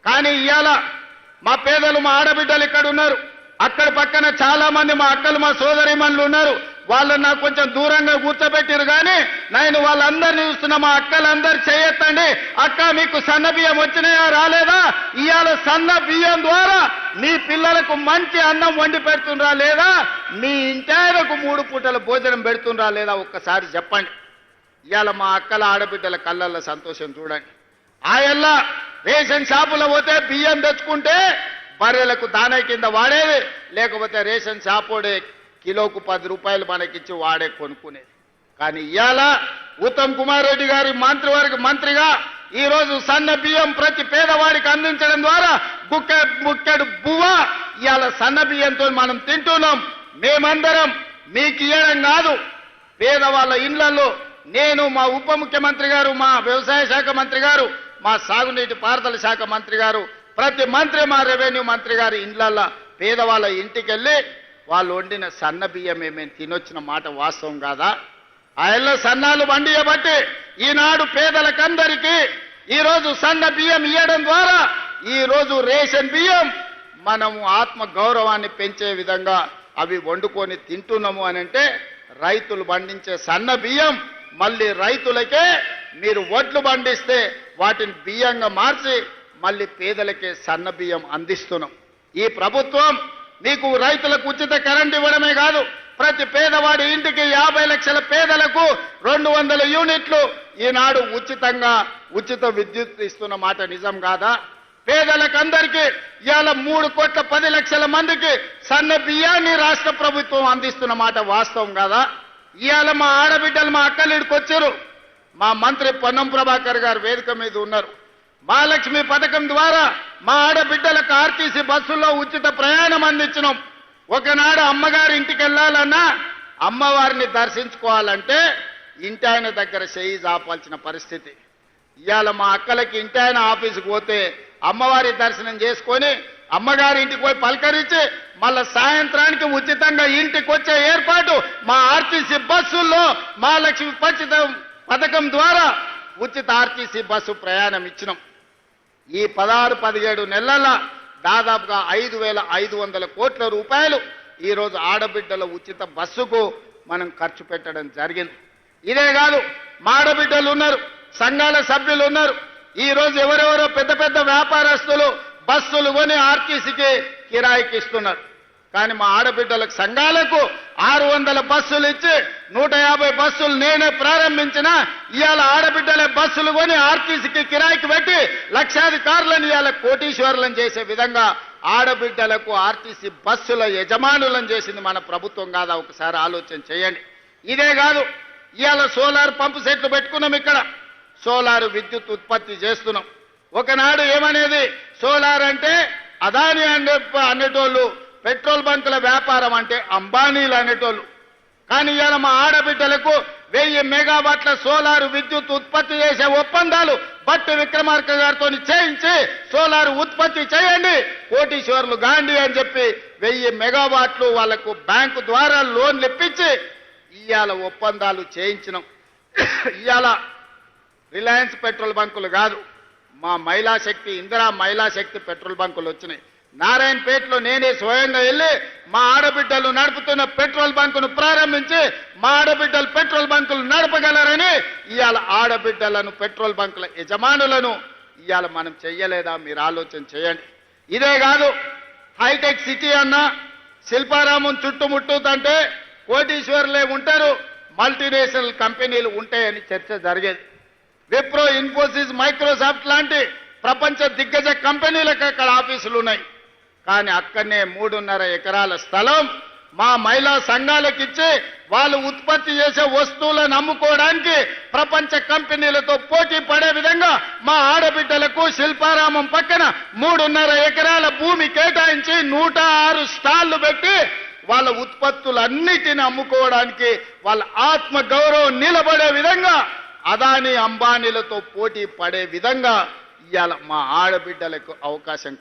కానీ ఇవాళ మా పేదలు మా ఆడబిడ్డలు ఇక్కడ ఉన్నారు, అక్కడ పక్కన చాలా మంది మా అక్కలు మా సోదరిమణులు ఉన్నారు. వాళ్ళని నాకు కొంచెం దూరంగా కూర్చోబెట్టారు. కానీ నేను వాళ్ళందరినీ చూస్తున్నా. మా అక్కలందరూ చేయొద్దండి. అక్క మీకు సన్న బియ్యం వచ్చినాయా రాలేదా? ఇవాళ సన్న బియ్యం ద్వారా మీ పిల్లలకు మంచి అన్నం వండి పెడుతుండ్రా లేదా? మీ ఇంటాయనకు 3 పూటల భోజనం పెడుతుండ్రా లేదా? ఒక్కసారి చెప్పండి. ఇవాళ మా అక్కల ఆడబిడ్డల కళ్ళల్లో సంతోషం చూడండి. ఆయల్లా రేషన్ షాపులో పోతే బియ్యం తెచ్చుకుంటే బర్రెలకు దానా కింద వాడేది, లేకపోతే రేషన్ షాపోడే కిలోకు 10 రూపాయలు మనకిచ్చి వాడే కొనుక్కునేది. కానీ ఇవాళ ఉత్తమ్ కుమార్ రెడ్డి గారి మంత్రిగా ఈరోజు సన్న బియ్యం ప్రతి పేదవాడికి అందించడం ద్వారా బుక్కెడు బువ్వ ఇవాళ సన్న బియ్యంతో మనం తింటున్నాం. మేమందరం మీకు ఇవ్వడం కాదు, పేదవాళ్ళ ఇళ్లలో నేను, మా ఉప ముఖ్యమంత్రి గారు, మా వ్యవసాయ శాఖ మంత్రి గారు, మా సాగునీటి పారుదల శాఖ మంత్రి గారు, ప్రతి మంత్రి, మా రెవెన్యూ మంత్రి గారు ఇండ్లల్లో పేదవాళ్ళ ఇంటికి వెళ్ళి వాళ్ళు వండిన సన్న బియ్యమే మేము తినొచ్చిన మాట వాస్తవం కాదా? ఆయల్లో సన్నాలు వండియబట్టి ఈనాడు పేదలకందరికీ ఈరోజు సన్న బియ్యం ఇవ్వడం ద్వారా ఈరోజు రేషన్ బియ్యం మనము ఆత్మ గౌరవాన్ని పెంచే విధంగా అవి వండుకొని తింటున్నాము అని అంటే, రైతులు పండించే సన్న బియ్యం మళ్ళీ రైతులకే మీరు వడ్లు పండిస్తే వాటిని బియ్యంగా మార్చి మళ్ళీ పేదలకే సన్న బియ్యం అందిస్తున్నాం. ఈ ప్రభుత్వం మీకు రైతులకు ఉచిత కరెంట్ ఇవ్వడమే కాదు, ప్రతి పేదవాడి ఇంటికి 50 లక్షల పేదలకు 200 యూనిట్లు ఈనాడు ఉచిత విద్యుత్ ఇస్తున్న మాట నిజం కాదా? పేదలకందరికీ ఇవాళ 3,10,00,000 మందికి సన్న బియ్యాన్ని రాష్ట్ర ప్రభుత్వం అందిస్తున్న మాట వాస్తవం కాదా? ఇవాళ మా ఆడబిడ్డలు మా అక్కలిడికి వచ్చారు. మా మంత్రి పొన్నం ప్రభాకర్ గారు వేదిక మీద ఉన్నారు. మహాలక్ష్మి పథకం ద్వారా మా ఆడబిడ్డలకు ఆర్టీసీ బస్సుల్లో ఉచిత ప్రయాణం అందించినాం. ఒకనాడు అమ్మగారి ఇంటికి వెళ్ళాలన్నా, అమ్మవారిని దర్శించుకోవాలంటే ఇంటి ఆయన దగ్గర చేయి జాపాల్సిన పరిస్థితి. ఇవాళ మా అక్కలకి ఇంటి ఆయన ఆఫీసుకు పోతే అమ్మవారి దర్శనం చేసుకొని అమ్మగారి ఇంటికి పోయి పలకరించి మళ్ళా సాయంత్రానికి ఉచితంగా ఇంటికి వచ్చే ఏర్పాటు మా ఆర్టీసీ బస్సుల్లో మహాలక్ష్మి పథకం ద్వారా ఉచిత ఆర్టీసీ బస్సు ప్రయాణం ఇచ్చినాం. ఈ 16-17 నెలల దాదాపుగా 5,500 కోట్ల రూపాయలు ఈరోజు ఆడబిడ్డల ఉచిత బస్సుకు మనం ఖర్చు పెట్టడం జరిగింది. ఇదే కాదు, మా ఆడబిడ్డలు ఉన్నారు, సంఘాల సభ్యులు ఉన్నారు. ఈరోజు ఎవరెవరో పెద్ద పెద్ద వ్యాపారస్తులు బస్సులు కొని ఆర్టీసీకి కిరాయికి ఇస్తున్నారు. కానీ మా ఆడబిడ్డలకు సంఘాలకు 600 బస్సులు ఇచ్చి 150 బస్సులు నేనే ప్రారంభించిన. ఇవాళ ఆడబిడ్డలే బస్సులు కొని ఆర్టీసీకి కిరాయికి పెట్టి లక్షాధికారులను ఇవాళ కోటీశ్వరులను చేసే విధంగా ఆడబిడ్డలకు ఆర్టీసీ బస్సుల యజమానులను చేసింది మన ప్రభుత్వం కాదా? ఒకసారి ఆలోచన చేయండి. ఇదే కాదు, ఇవాళ సోలార్ పంపు సెట్లు పెట్టుకున్నాం. ఇక్కడ సోలార్ విద్యుత్ ఉత్పత్తి చేస్తున్నాం. ఒకనాడు ఏమనేది, సోలార్ అంటే అదాని అనేటోళ్ళు, పెట్రోల్ బంకుల వ్యాపారం అంటే అంబానీలు అనేటోళ్ళు. కానీ ఇవాళ మా ఆడబిడ్డలకు 1000 మెగావాట్ల సోలారు విద్యుత్ ఉత్పత్తి చేసే ఒప్పందాలు భట్టి విక్రమార్క గారితో చేయించి సోలారు ఉత్పత్తి చేయండి, కోటీశ్వరులు గాంధీ అని చెప్పి 1000 మెగావాట్లు వాళ్లకు బ్యాంకు ద్వారా లోన్లు ఇప్పించి ఇవాళ ఒప్పందాలు చేయించినాం. ఇవాళ రిలయన్స్ పెట్రోల్ బంకులు కాదు, మా మహిళా శక్తి, ఇందిరా మహిళా శక్తి పెట్రోల్ బంకులు వచ్చినాయి. నారాయణపేటలో నేనే స్వయంగా వెళ్ళి మా ఆడబిడ్డలు నడుపుతున్న పెట్రోల్ బంకును ప్రారంభించి మా ఆడబిడ్డలు పెట్రోల్ బంకులు నడపగలరని ఇవాళ ఆడబిడ్డలను పెట్రోల్ బంకుల యజమానులను ఇవాళ మనం చెయ్యలేదా? మీరు ఆలోచన చేయండి. ఇదే కాదు, హైటెక్ సిటీ అన్న శిల్పారామం చుట్టుముట్టుతంటే కోటీశ్వరులే ఉంటారు, మల్టీనేషనల్ కంపెనీలు ఉంటాయని చర్చ జరిగేది. విప్రో, ఇన్ఫోసిస్, మైక్రోసాఫ్ట్ లాంటి ప్రపంచ దిగ్గజ కంపెనీలకు అక్కడ ఆఫీసులు ఉన్నాయి. కానీ అక్కడనే 3.5 ఎకరాల స్థలం మా మహిళా సంఘాలకు ఇచ్చి వాళ్ళు ఉత్పత్తి చేసే వస్తువులను అమ్ముకోవడానికి ప్రపంచ కంపెనీలతో పోటీ పడే విధంగా మా ఆడబిడ్డలకు శిల్పారామం పక్కన 3.5 ఎకరాల భూమి కేటాయించి 106 స్టాళ్లు పెట్టి వాళ్ళ ఉత్పత్తులన్నిటిని అమ్ముకోవడానికి వాళ్ళ ఆత్మ గౌరవం నిలబడే విధంగా అదాని అంబానీలతో పోటీ పడే విధంగా ఇవాళ మా ఆడబిడ్డలకు అవకాశం